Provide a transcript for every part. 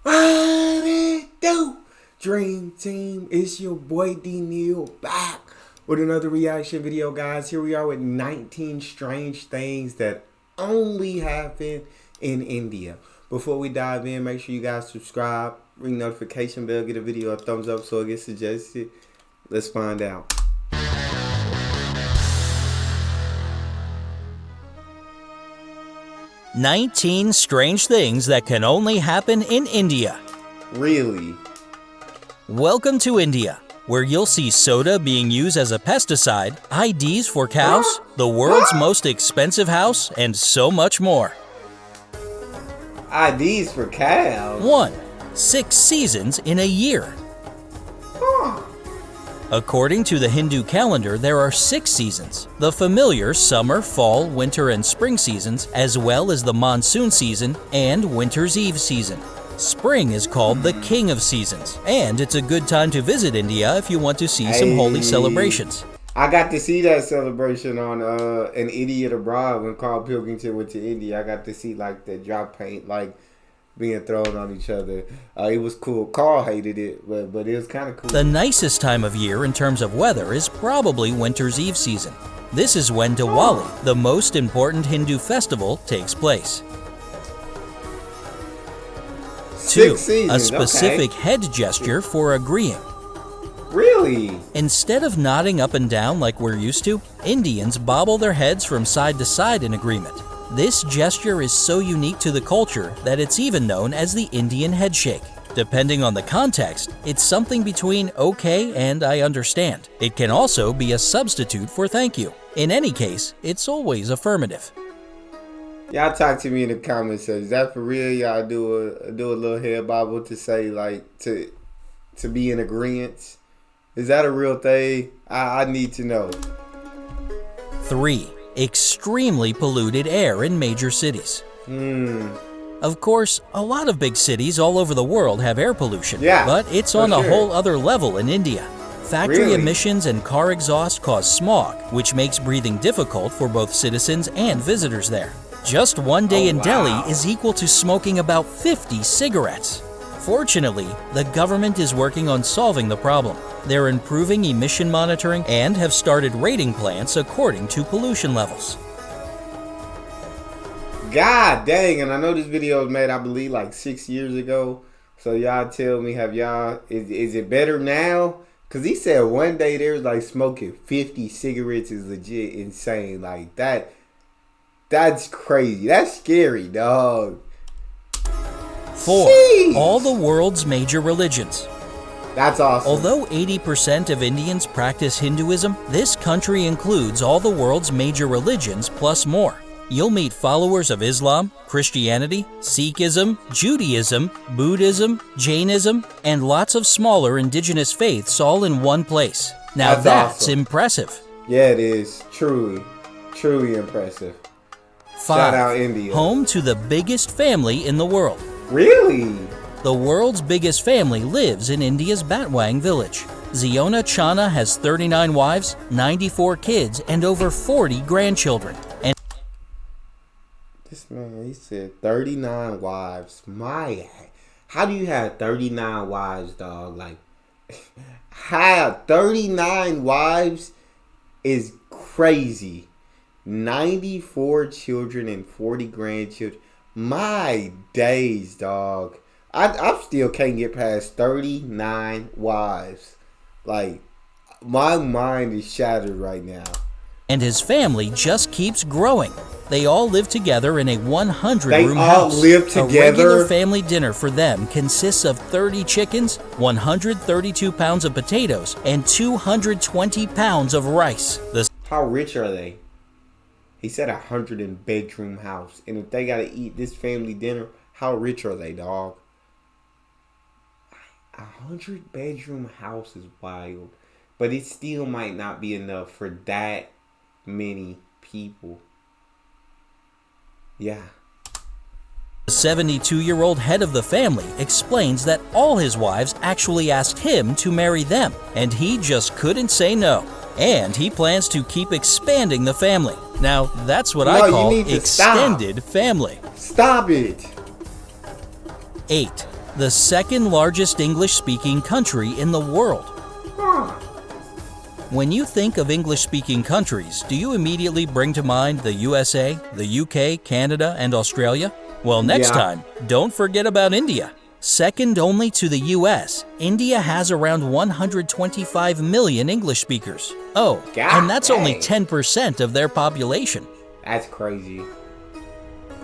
What it do? Dream Team, it's your boy D Neil back with another reaction video, guys. Here we are with 19 strange things that only happen in India. Before we dive in, make sure you guys subscribe, ring notification bell, get a video a thumbs up so it gets suggested. Let's find out. "19 strange things that can only happen in India." Really? Welcome to India, where you'll see soda being used as a pesticide, IDs for cows, the world's most expensive house, and so much more. IDs for cows? 1. 6 seasons in a year. According to the Hindu calendar, there are 6 seasons. The familiar summer, fall, winter, and spring seasons, as well as the monsoon season and winter's eve season. Spring is called the king of seasons, and it's a good time to visit India if you want to see some holy celebrations. I got to see that celebration on An Idiot Abroad when Carl Pilkington went to India. I got to see like the drop paint like being thrown on each other. It was cool. Carl hated it, but it was kind of cool. The nicest time of year in terms of weather is probably winter's eve season. This is when Diwali, the most important Hindu festival, takes place. 2. A specific head gesture for agreeing. Really? Instead of nodding up and down like we're used to, Indians bobble their heads from side to side in agreement. This gesture is so unique to the culture that it's even known as the Indian headshake. Depending on the context, it's something between okay and I understand. It can also be a substitute for thank you. In any case, it's always affirmative. Y'all talk to me in the comments. Is that for real? Y'all do a little head bobble to say like to be in agreement? Is that a real thing? I need to know. 3. Extremely polluted air in major cities. Of course, a lot of big cities all over the world have air pollution, but it's on a whole other level in India. Factory emissions and car exhaust cause smog, which makes breathing difficult for both citizens and visitors there. Just one day in Delhi is equal to smoking about 50 cigarettes. Fortunately, the government is working on solving the problem. They're improving emission monitoring and have started rating plants according to pollution levels. God dang, and I know this video was made, I believe, like 6 years ago. So y'all tell me, is it better now? Because he said one day there was like smoking 50 cigarettes is legit insane. Like that's crazy. That's scary, dog. 4. Jeez. All the world's major religions. That's awesome. Although 80% of Indians practice Hinduism, this country includes all the world's major religions plus more. You'll meet followers of Islam, Christianity, Sikhism, Judaism, Buddhism, Jainism, and lots of smaller indigenous faiths all in one place. Now that's awesome. Impressive. Yeah, it is. Truly impressive. 5. Shout out India. Home to the biggest family in the world. Really? The world's biggest family lives in India's Batwang village. Ziona Chana has 39 wives, 94 kids, and over 40 grandchildren. And this man, he said 39 wives. How do you have 39 wives, dog? Like, have 39 wives is crazy. 94 children and 40 grandchildren. My days, dog. I still can't get past 39 wives. Like, my mind is shattered right now. And his family just keeps growing. They all live together in a 100-room house. They all live together? A regular family dinner for them consists of 30 chickens, 132 pounds of potatoes, and 220 pounds of rice. How rich are they? He said 100-bedroom house. And if they got to eat this family dinner, how rich are they, dog? 100-bedroom house is wild. But it still might not be enough for that many people. Yeah. The 72-year-old head of the family explains that all his wives actually asked him to marry them, and he just couldn't say no. And he plans to keep expanding the family. Now, that's what I call extended family. Stop it. 8. the second largest English-speaking country in the world. When you think of English-speaking countries, do you immediately bring to mind the USA, the UK, Canada, and Australia? Well, next time, don't forget about India. Second only to the US, India has around 125 million English speakers. Oh, and that's only 10% of their population. That's crazy.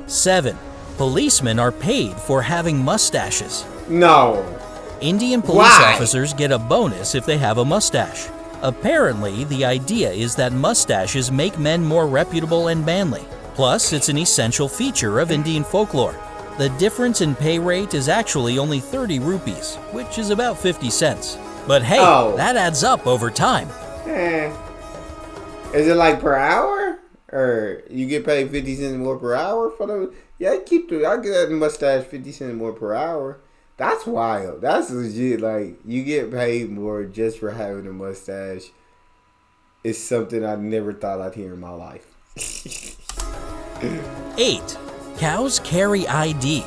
7. Policemen are paid for having mustaches. No. Indian police officers get a bonus if they have a mustache. Apparently, the idea is that mustaches make men more reputable and manly. Plus, it's an essential feature of Indian folklore. The difference in pay rate is actually only 30 rupees, which is about 50 cents. But hey, that adds up over time. Is it like per hour? Or you get paid 50 cents more per hour for the... Yeah, I get that mustache 50 cents more per hour. That's wild. That's legit. Like, you get paid more just for having a mustache. It's something I never thought I'd hear in my life. 8. Cows carry ID.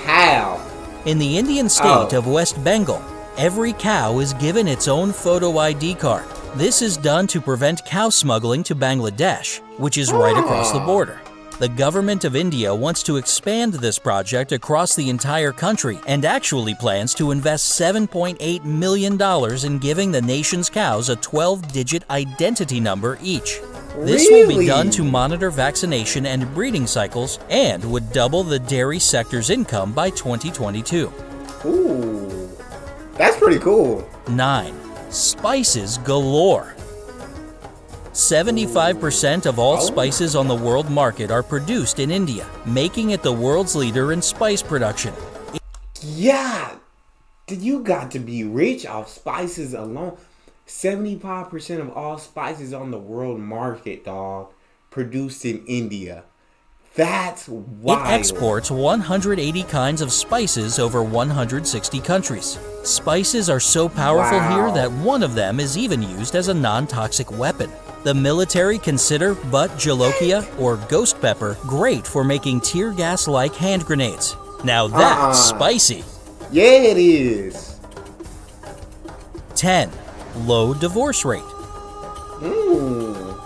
How? In the Indian state of West Bengal, every cow is given its own photo ID card. This is done to prevent cow smuggling to Bangladesh, which is right across the border. The government of India wants to expand this project across the entire country and actually plans to invest $7.8 million in giving the nation's cows a 12-digit identity number each. This will be done to monitor vaccination and breeding cycles and would double the dairy sector's income by 2022. Ooh, that's pretty cool. 9. Spices galore. 75% of all spices on the world market are produced in India, making it the world's leader in spice production. Yeah, you got to be rich off spices alone. 75% of all spices on the world market, dog, produced in India. That's wild. It exports 180 kinds of spices over 160 countries. Spices are so powerful here that one of them is even used as a non-toxic weapon. The military consider butt jolokia, or ghost pepper, great for making tear gas-like hand grenades. Now that's spicy. Yeah, it is. 10. Low divorce rate.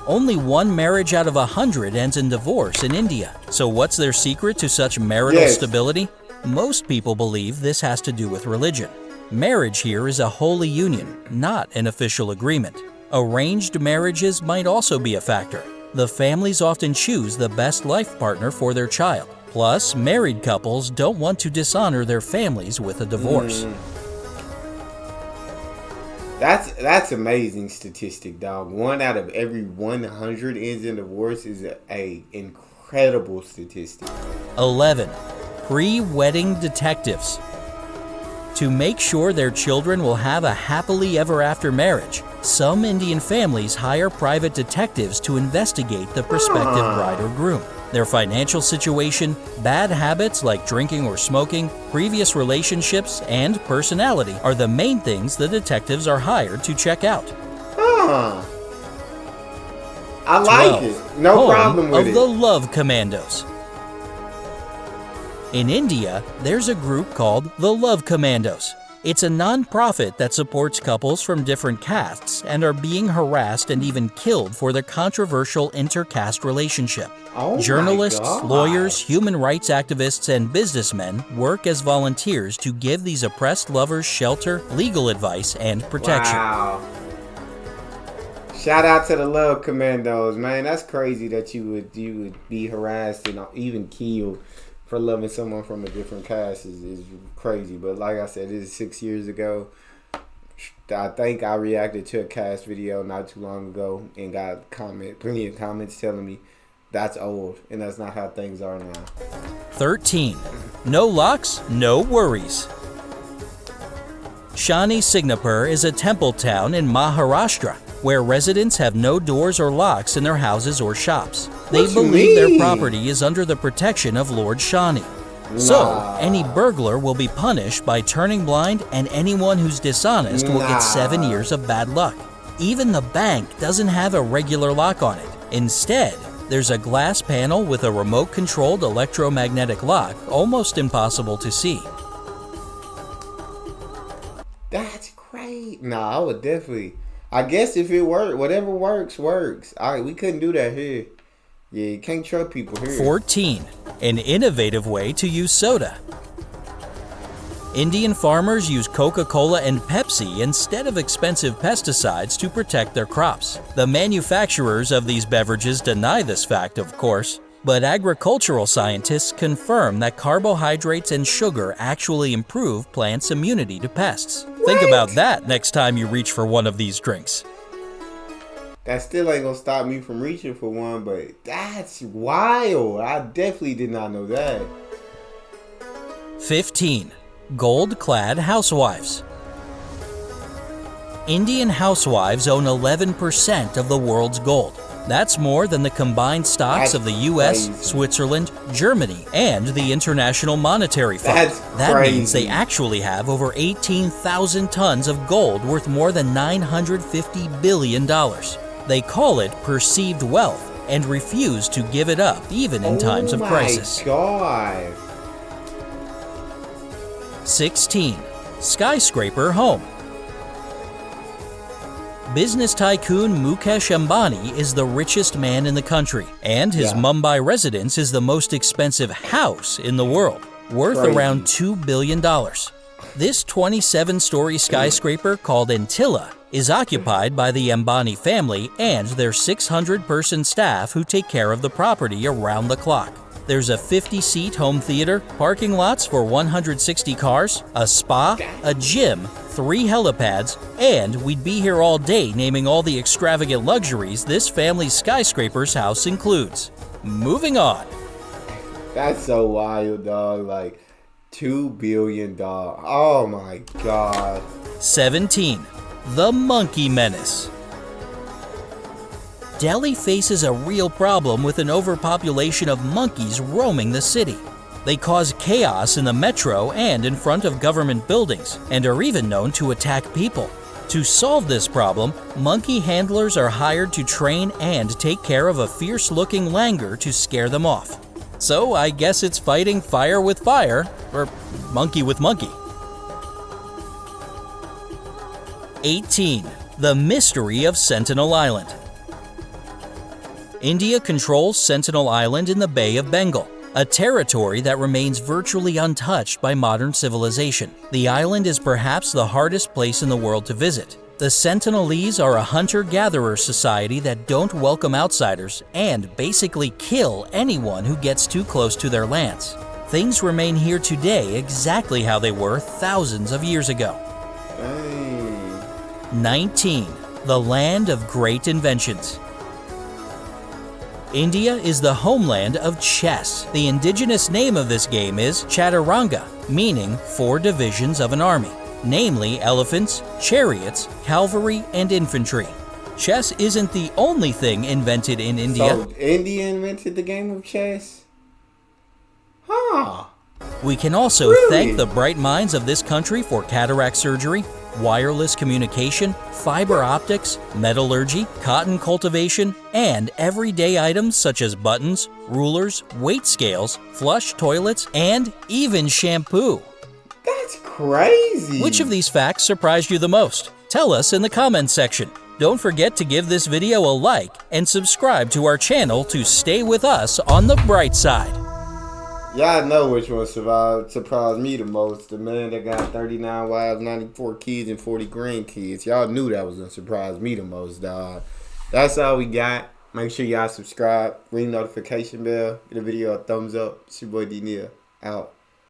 Only one marriage out of 100 ends in divorce in India. So what's their secret to such marital stability? Most people believe this has to do with religion. Marriage here is a holy union, not an official agreement. Arranged marriages might also be a factor. The families often choose the best life partner for their child. Plus, married couples don't want to dishonor their families with a divorce. That's amazing statistic, dog. 1 out of every 100 ends in divorce is a incredible statistic. 11. Pre-wedding detectives. To make sure their children will have a happily ever after marriage, some Indian families hire private detectives to investigate the prospective bride or groom. Their financial situation, bad habits like drinking or smoking, previous relationships, and personality are the main things the detectives are hired to check out. I like it. No problem with it. Of the Love Commandos. In India, there's a group called the Love Commandos. It's a non-profit that supports couples from different castes and are being harassed and even killed for their controversial inter-caste relationship. Journalists, lawyers, human rights activists, and businessmen work as volunteers to give these oppressed lovers shelter, legal advice, and protection. Wow. Shout out to the Love Commandos, man. That's crazy that you would be harassed and even killed for loving someone from a different caste is crazy. But like I said, this is 6 years ago. I think I reacted to a cast video not too long ago and got plenty of comments telling me that's old and that's not how things are now. 13. No locks, no worries. Shani Signapur is a temple town in Maharashtra where residents have no doors or locks in their houses or shops. They believe their property is under the protection of Lord Shani. So, any burglar will be punished by turning blind, and anyone who's dishonest will get 7 years of bad luck. Even the bank doesn't have a regular lock on it. Instead, there's a glass panel with a remote-controlled electromagnetic lock, almost impossible to see. That's great. Nah, I would definitely. I guess if it works, whatever works, works. All right, we couldn't do that here. Yeah, you can't trust people here. 14. An innovative way to use soda. Indian farmers use Coca-Cola and Pepsi instead of expensive pesticides to protect their crops. The manufacturers of these beverages deny this fact, of course, but agricultural scientists confirm that carbohydrates and sugar actually improve plants' immunity to pests. What? Think about that next time you reach for one of these drinks. That still ain't gonna stop me from reaching for one, but that's wild. I definitely did not know that. 15. Gold-clad housewives. Indian housewives own 11% of the world's gold. That's more than the combined stocks of the US, crazy. Switzerland, Germany, and the International Monetary Fund. That means they actually have over 18,000 tons of gold worth more than $950 billion. They call it perceived wealth and refuse to give it up even in times of crisis. Oh my God. 16. Skyscraper home. Business tycoon Mukesh Ambani is the richest man in the country, and his Mumbai residence is the most expensive house in the world, worth around $2 billion. This 27-story skyscraper called Antilla is occupied by the Ambani family and their 600-person staff who take care of the property around the clock. There's a 50-seat home theater, parking lots for 160 cars, a spa, a gym, 3 helipads, and we'd be here all day naming all the extravagant luxuries this family's skyscraper's house includes. Moving on. That's so wild, dog. Like, $2 billion. Oh my God. 17. The Monkey Menace. Delhi faces a real problem with an overpopulation of monkeys roaming the city. They cause chaos in the metro and in front of government buildings, and are even known to attack people. To solve this problem, monkey handlers are hired to train and take care of a fierce-looking langur to scare them off. So I guess it's fighting fire with fire, or monkey with monkey. 18. The Mystery of Sentinel Island. India controls Sentinel Island in the Bay of Bengal, a territory that remains virtually untouched by modern civilization. The island is perhaps the hardest place in the world to visit. The Sentinelese are a hunter-gatherer society that don't welcome outsiders and basically kill anyone who gets too close to their lands. Things remain here today exactly how they were thousands of years ago. 19. The Land of Great Inventions. India is the homeland of chess. The indigenous name of this game is Chaturanga, meaning 4 divisions of an army, namely elephants, chariots, cavalry, and infantry. Chess isn't the only thing invented in India. So India invented the game of chess? Huh. We can also thank the bright minds of this country for cataract surgery, wireless communication, fiber optics, metallurgy, cotton cultivation, and everyday items such as buttons, rulers, weight scales, flush toilets, and even shampoo. That's crazy. Which of these facts surprised you the most? Tell us in the comments section. Don't forget to give this video a like and subscribe to our channel to stay with us on the bright side. Y'all know which one surprised me the most. The man that got 39 wives, 94 kids, and 40 grandkids. Y'all knew that was going to surprise me the most, dog. That's all we got. Make sure y'all subscribe, ring the notification bell, get the video a thumbs up. It's your boy D-Neil. Out.